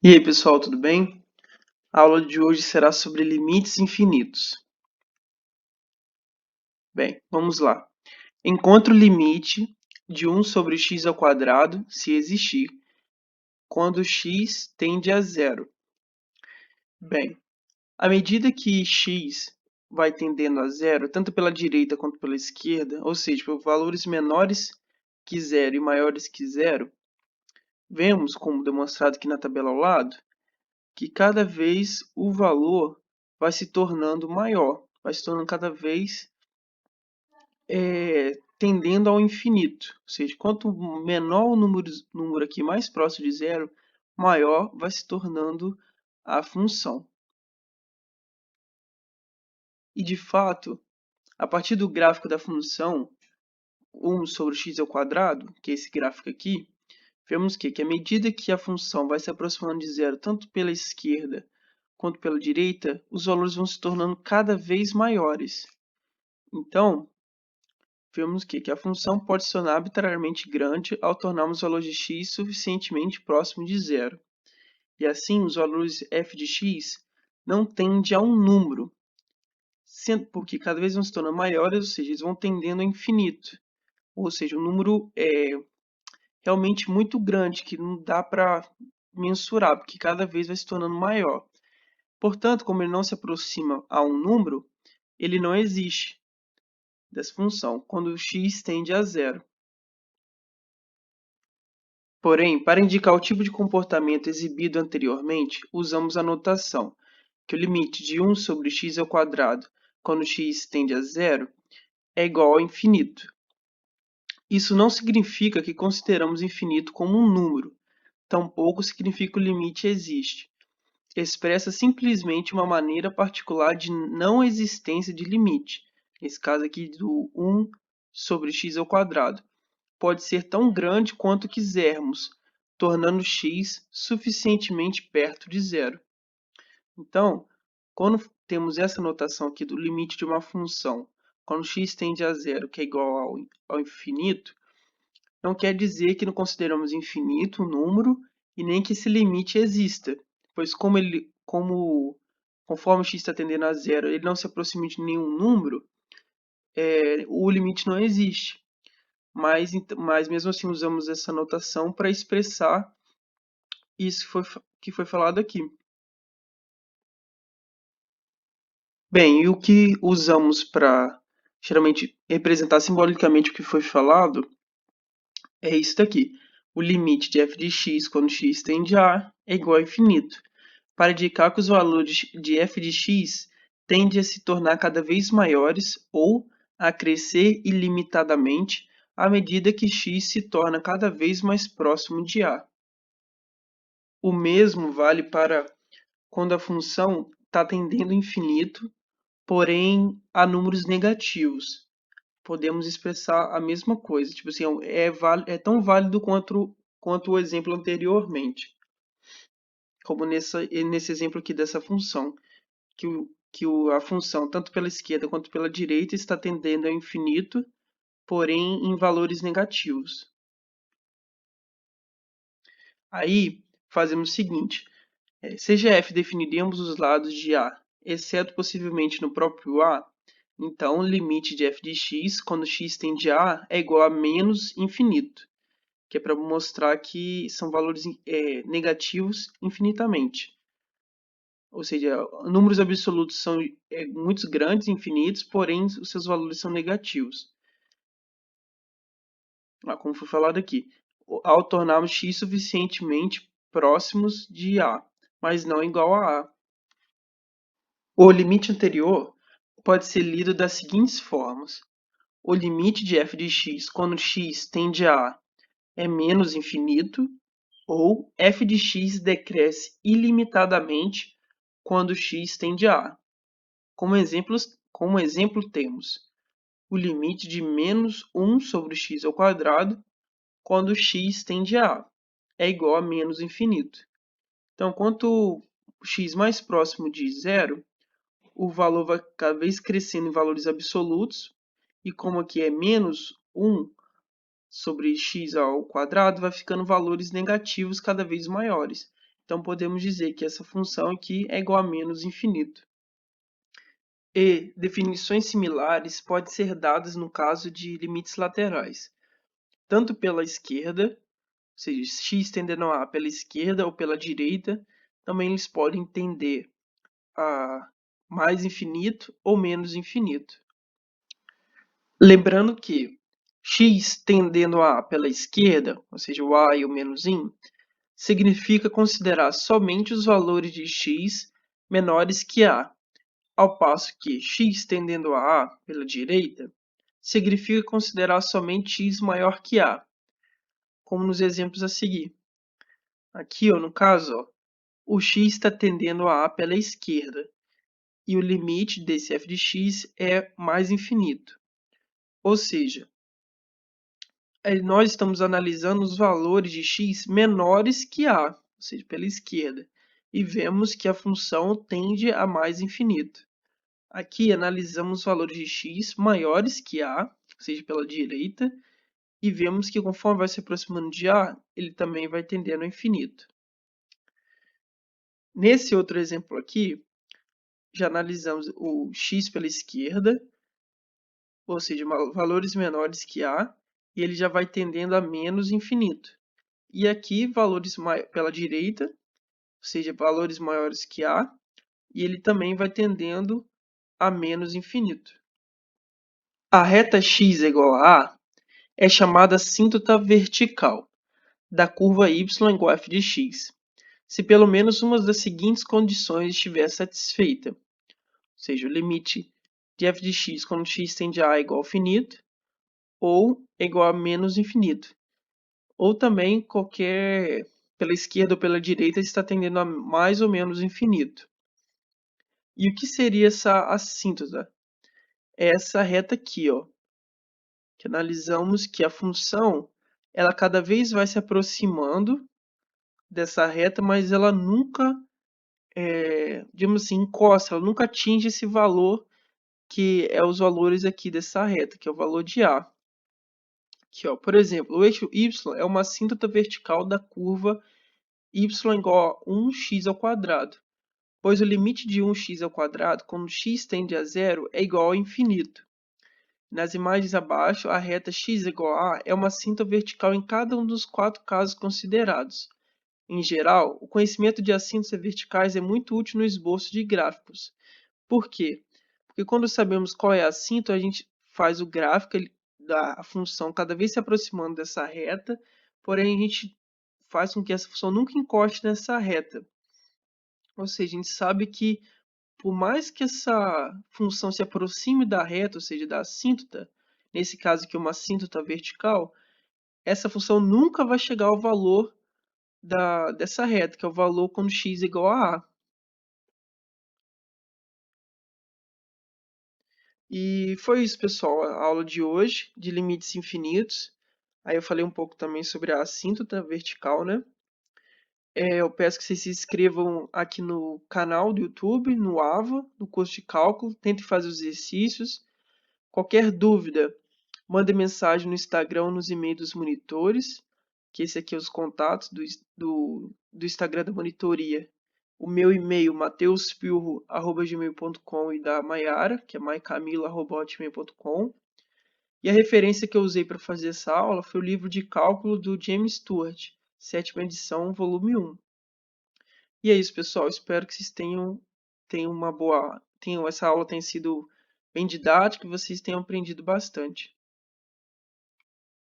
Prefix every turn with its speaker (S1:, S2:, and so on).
S1: E aí, pessoal, tudo bem? A aula de hoje será sobre limites infinitos. Bem, vamos lá. Encontre o limite de 1 sobre x ao quadrado, se existir, quando x tende a zero. Bem, à medida que x vai tendendo a zero, tanto pela direita quanto pela esquerda, ou seja, por valores menores que zero e maiores que zero, vemos, como demonstrado aqui na tabela ao lado, que cada vez o valor vai se tornando maior, vai se tornando cada vez tendendo ao infinito. Ou seja, quanto menor o número aqui mais próximo de zero, maior vai se tornando a função. E, de fato, a partir do gráfico da função 1 sobre x ao quadrado, que é esse gráfico aqui, vemos que à medida que a função vai se aproximando de zero, tanto pela esquerda quanto pela direita, os valores vão se tornando cada vez maiores. Então, vemos que a função pode se tornar arbitrariamente grande ao tornarmos o valor de x suficientemente próximo de zero. E assim, os valores f de x não tendem a um número, porque cada vez vão se tornando maiores, ou seja, eles vão tendendo ao infinito. Ou seja, um número realmente muito grande, que não dá para mensurar, porque cada vez vai se tornando maior. Portanto, como ele não se aproxima a um número, ele não existe dessa função, quando x tende a zero. Porém, para indicar o tipo de comportamento exibido anteriormente, usamos a notação que o limite de 1 sobre x ao quadrado, quando x tende a zero, é igual ao infinito. Isso não significa que consideramos infinito como um número, tampouco significa que o limite existe. Expressa simplesmente uma maneira particular de não existência de limite, nesse caso aqui do 1 sobre x ao quadrado. Pode ser tão grande quanto quisermos, tornando x suficientemente perto de zero. Então, quando temos essa notação aqui do limite de uma função, quando x tende a zero, que é igual ao infinito, não quer dizer que não consideramos infinito o número e nem que esse limite exista, pois conforme x está tendendo a zero, ele não se aproxima de nenhum número, o limite não existe. Mas mesmo assim usamos essa notação para expressar isso que foi falado aqui. Bem, e o que usamos para geralmente representar simbolicamente o que foi falado é isso daqui. O limite de f de x quando x tende a A é igual a infinito, para indicar que os valores de f de x tendem a se tornar cada vez maiores ou a crescer ilimitadamente à medida que x se torna cada vez mais próximo de A. O mesmo vale para quando a função está tendendo ao infinito, porém a números negativos. Podemos expressar a mesma coisa. Tipo assim, é tão válido quanto o exemplo anteriormente. Como nesse exemplo aqui dessa função, a função, tanto pela esquerda quanto pela direita, está tendendo ao infinito, porém em valores negativos. Aí, fazemos o seguinte. Seja f definido em ambos os lados de A, exceto possivelmente no próprio A, então o limite de f de x, quando x tende a A, é igual a menos infinito, que é para mostrar que são valores negativos infinitamente. Ou seja, números absolutos são muito grandes, infinitos, porém os seus valores são negativos. Como foi falado aqui, ao tornarmos x suficientemente próximos de A, mas não igual a A. O limite anterior pode ser lido das seguintes formas. O limite de f de x quando x tende a A é menos infinito, ou f de x decresce ilimitadamente quando x tende a A. Como exemplo temos o limite de menos 1 sobre x ao quadrado quando x tende a A é igual a menos infinito. Então, quanto x mais próximo de zero, o valor vai cada vez crescendo em valores absolutos, e como aqui é menos 1 sobre x ao quadrado, vai ficando valores negativos cada vez maiores. Então, podemos dizer que essa função aqui é igual a menos infinito. E definições similares podem ser dadas no caso de limites laterais, tanto pela esquerda, ou seja, x tendendo a pela esquerda ou pela direita, também eles podem tender a mais infinito ou menos infinito. Lembrando que x tendendo a pela esquerda, ou seja, o a e o menos in, significa considerar somente os valores de x menores que a, ao passo que x tendendo a pela direita significa considerar somente x maior que a, como nos exemplos a seguir. Aqui, no caso, o x está tendendo a pela esquerda e o limite desse f de x é mais infinito. Ou seja, nós estamos analisando os valores de x menores que a, ou seja, pela esquerda, e vemos que a função tende a mais infinito. Aqui analisamos os valores de x maiores que a, ou seja, pela direita, e vemos que conforme vai se aproximando de a, ele também vai tendendo ao infinito. Nesse outro exemplo aqui, já analisamos o x pela esquerda, ou seja, valores menores que a, e ele já vai tendendo a menos infinito. E aqui, valores pela direita, ou seja, valores maiores que a, e ele também vai tendendo a menos infinito. A reta x é igual a A é chamada assíntota vertical da curva y igual a f de x, se pelo menos uma das seguintes condições estiver satisfeita, ou seja, o limite de f de x quando x tende a igual ao infinito, ou igual a menos infinito, ou também qualquer, pela esquerda ou pela direita, está tendendo a mais ou menos infinito. E o que seria essa assíntota? É essa reta aqui, que analisamos que a função ela cada vez vai se aproximando dessa reta, mas ela nunca, digamos assim, encosta, ela nunca atinge esse valor que é os valores aqui dessa reta, que é o valor de A. Aqui, por exemplo, o eixo y é uma assíntota vertical da curva y igual a 1x ao quadrado, pois o limite de 1x ao quadrado, quando x tende a zero, é igual ao infinito. Nas imagens abaixo, a reta x igual a é uma assíntota vertical em cada um dos 4 casos considerados. Em geral, o conhecimento de assíntotas verticais é muito útil no esboço de gráficos. Por quê? Porque quando sabemos qual é a assíntota, a gente faz o gráfico da função cada vez se aproximando dessa reta, porém a gente faz com que essa função nunca encoste nessa reta. Ou seja, a gente sabe que por mais que essa função se aproxime da reta, ou seja, da assíntota, nesse caso aqui uma assíntota vertical, essa função nunca vai chegar ao valor dessa reta, que é o valor quando x é igual a A. E foi isso, pessoal, a aula de hoje, de limites infinitos. Aí eu falei um pouco também sobre a assíntota vertical, né? Eu peço que vocês se inscrevam aqui no canal do YouTube, no AVA, no curso de cálculo. Tentem fazer os exercícios. Qualquer dúvida, mande mensagem no Instagram, nos e-mails dos monitores, que esse aqui é os contatos do Instagram da monitoria. O meu e-mail, mateuspilro@gmail.com, e da Maiara, que é maicamila@hotmail.com. E a referência que eu usei para fazer essa aula foi o livro de cálculo do James Stewart, 7ª edição, volume 1. E é isso, pessoal. Espero que vocês tenham essa aula tenha sido bem didática e vocês tenham aprendido bastante.